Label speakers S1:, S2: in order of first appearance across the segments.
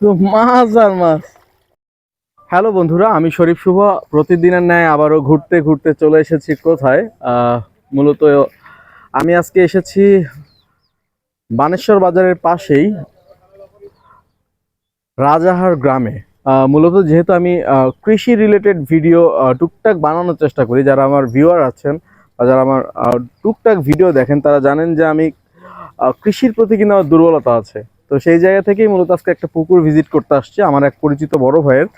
S1: তো মাছ আর মাছ। হ্যালো বন্ধুরা, আমি শরীফ শুভ। প্রতিদিনের ন্যায় আবারও ঘুরতে ঘুরতে চলে এসেছি কোথায়, মূলত আমি আজকে এসেছি বানেশ্বর বাজারের পাশেই রাজাহার গ্রামে। মূলত যেহেতু আমি কৃষি রিলেটেড ভিডিও টুকটাক বানানোর চেষ্টা করি, যারা আমার ভিউয়ার আছেন বা যারা আমার টুকটাক ভিডিও দেখেন তারা জানেন যে আমি কৃষির প্রতি কিন্তু আমার দুর্বলতা আছে। তো সেই জায়গা থেকেই মূলত আজকে একটা পুকুর ভিজিট করতে আসছি আমার এক পরিচিত বড় ভাইয়ের।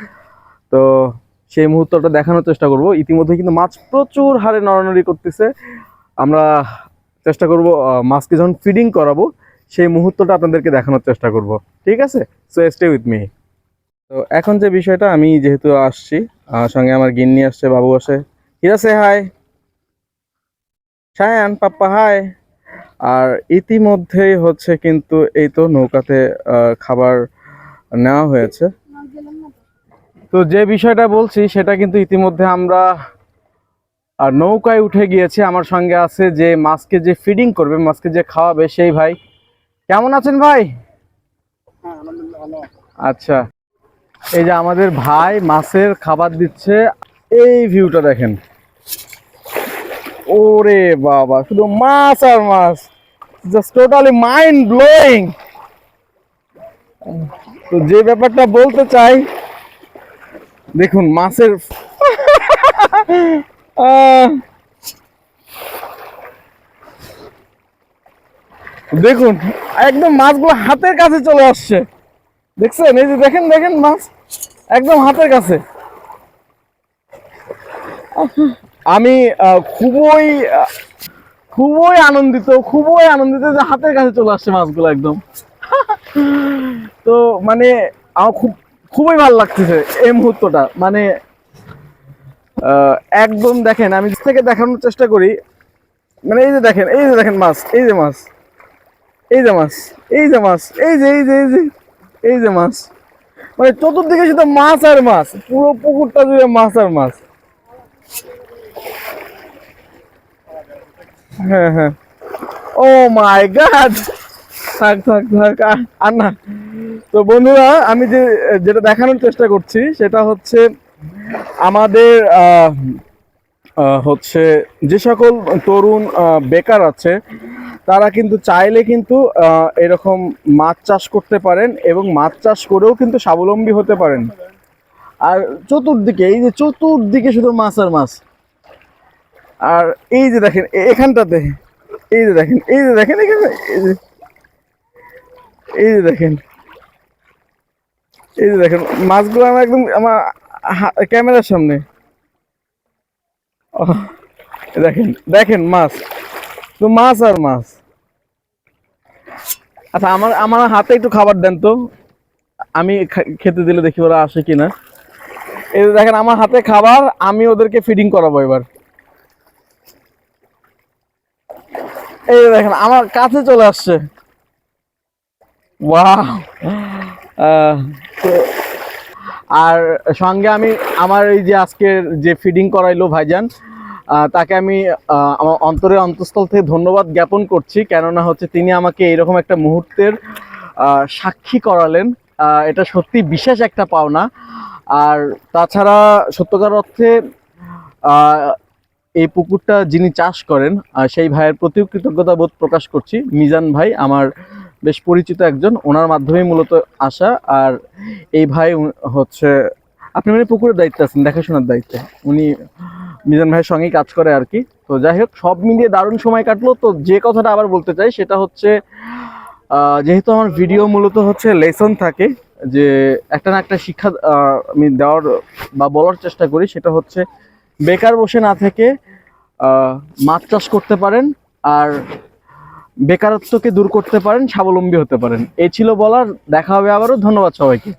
S1: তো সেই মুহূর্তটা দেখানোর চেষ্টা করব। ইতিমধ্যে কিন্তু মাছ প্রচুর হারে নড়ানড়ি করতেছে। আমরা চেষ্টা করব মাছকে যখন ফিডিং করাবো সেই মুহূর্তটা আপনাদেরকে দেখানোর চেষ্টা করব। ঠিক আছে, সো স্টে উইথ মি। তো এখন যে বিষয়টা, আমি যেহেতু আসছি, সঙ্গে আমার গিন্নি আসছে, বাবু আসে। হিরা সে হাই, সায়ান পাপ্পা হাই। আর ইতিমধ্যেই হচ্ছে কিন্তু এই তো নৌকাতে খাবার নেওয়া হয়েছে। তো যে বিষয়টা বলছি সেটা কিন্তু ইতিমধ্যে আমরা নৌকায় উঠে গিয়েছি। আমার সঙ্গে আছে যে মাছকে যে ফিডিং করবে, মাছকে যে খাওয়াবে সেই ভাই। কেমন আছেন ভাই? আচ্ছা, এই যে আমাদের ভাই মাছের খাবার দিচ্ছে। এই ভিউটা দেখেন, ওরে বাবা, শুধু মাছ আর মাছ, জাস্ট টোটালি মাইন্ড ব্লোয়িং। তো যে ব্যাপারটা বলতে চাই, দেখুন মাছের দেখুন একদম মাছগুলো হাতের কাছে চলে আসছে। দেখছেন? এই যে দেখেন দেখেন, মাছ একদম হাতের কাছে। আমি খুবই খুবই আনন্দিত যে হাতের কাছে চলে আসছে মাছগুলো একদম। তো মানে আমার খুবই ভালো লাগতেছে এই মুহূর্তটা। মানে একদম দেখেন, আমি থেকে দেখানোর চেষ্টা করি। মানে এই যে দেখেন, এই যে দেখেন মাছ, এই যে মাছ, এই যে মাছ, এই যে মাছ, এই যে এই যে এই যে এই যে মাছ। মানে চতুর্দিকে শুধু মাছ আর মাছ, পুরো পুকুরটা জুড়ে মাছ আর মাছ। হ্যাঁ হ্যাঁ, ও মাই গড, থাক থাক থাক, আর না। তো বন্ধুরা, আমি যেটা দেখানোর চেষ্টা করছি সেটা হচ্ছে আমাদের হচ্ছে যে সকল তরুণ বেকার আছে তারা কিন্তু চাইলে কিন্তু এরকম মাছ চাষ করতে পারেন এবং মাছ চাষ করেও কিন্তু স্বাবলম্বী হতে পারেন। আর চতুর্দিকে, এই যে চতুর্দিকে শুধু মাছ আর মাছ। আর এই যে দেখেন এখানটাতে, এই যে দেখেন, এই যে দেখেন এখানে, এই যে দেখেন, এই যে দেখেন মাছগুলো আমার একদম আমার ক্যামেরার সামনে। দেখেন দেখেন মাছ, তো মাছ আর মাছ। আচ্ছা, আমার আমার হাতে একটু খাবার দেন তো, আমি খেতে দিলে দেখি ওরা আসে কিনা। এই যে দেখেন আমার হাতে খাবার, আমি ওদেরকে ফিডিং করাবো এবার। এই যে দেখেন আমার কাছে চলে আসছে। ওয়াও। তো আর সঙ্গে আমি আমার এই যে আজকের যে ফিডিং করাইলো ভাইজান, তাকে আমি আমার অন্তরের অন্তঃস্থল থেকে ধন্যবাদ জ্ঞাপন করছি। কেননা হচ্ছে তিনি আমাকে এইরকম একটা মুহূর্তের সাক্ষী করালেন। এটা সত্যি বিশেষ একটা পাওনা। আর তাছাড়া সত্যকার অর্থে এই পুকুরটা যিনি চাষ করেন সেই ভাইয়ের প্রতিও কৃতজ্ঞতা বোধ প্রকাশ করছি। মিজান ভাই আমার বেশ পরিচিত একজন, ওনার মাধ্যমেই মূলত আসা। আর এই ভাই হচ্ছে, আপনি মানে পুকুরের দায়িত্বে আছেন, দেখাশোনার দায়িত্বে। উনি মিজান ভাইয়ের সঙ্গেই কাজ করে আর কি। তো যাই হোক, সব মিলিয়ে দারুণ সময় কাটলো। তো যে কথাটা আবার বলতে চাই সেটা হচ্ছে, যেহেতু আমার ভিডিও মূলত হচ্ছে লেসন থাকে, যে একটা না একটা শিক্ষা আমি দেওয়ার বা বলার চেষ্টা করি, সেটা হচ্ছে বেকার বসে না থেকে মাছ চাষ করতে পারেন আর বেকারত্বকে দূর করতে পারেন, স্বাবলম্বী হতে পারেন। এই ছিল বলার। দেখা হবে আবারও। ধন্যবাদ সবাইকে।